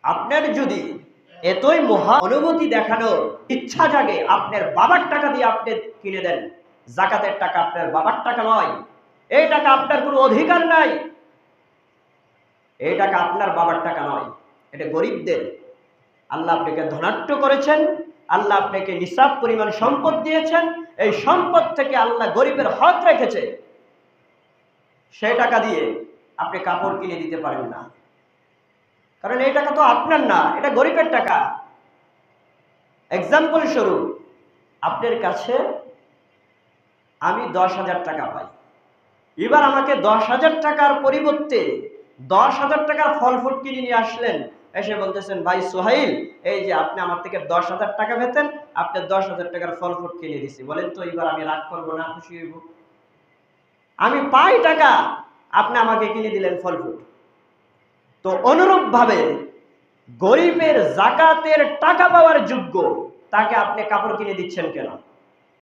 আপনার যদি এতই মহা অনুভূতি দেখানোর ইচ্ছা জাগে, আপনার বাবার টাকা দিয়ে আপনি কিনে দেন। জাকাতের টাকা আপনার বাবার টাকা নয়, এই টাকা আপনার কোনো অধিকার নাই, এই টাকা আপনার বাবার টাকা নয়, এটা গরিবদের। আল্লাহ আপনাকে ধনাঢ্য করেছেন, আল্লাহ আপনাকে নিসাব পরিমাণ সম্পদ দিয়েছেন, এই সম্পদ থেকে আল্লাহ গরিবের হক রেখেছে। সেই টাকা দিয়ে আপনি কাপড় কিনে দিতে পারেন না, কারণ এই টাকা তো আপনার না, এটা গরিবের টাকা। এক্সাম্পল স্বরূপ, আপনার কাছে আমি 10,000 টাকা পাই, এবার আমাকে 10,000 টাকার পরিবর্তে 10,000 টাকার ফল ফ্রুট কিনে নিয়ে আসলেন, এসে বলতেছেন, ভাই সোহাইল, এই যে আপনি আমার থেকে 10,000 টাকা পেতেন, আপনি 10,000 টাকার ফল ফ্রুট কিনে দিছি, বলেন তো এবার আমি রাগ করবো না খুশি হইব? আমি পাই টাকা, আপনি আমাকে কিনে দিলেন ফল ফ্রুট। তো অনুরূপ ভাবে গরিবের জাকাতের টাকা পাওয়ার যোগ্য তাকে আপনি কাপড় কিনে দিচ্ছেন কেন?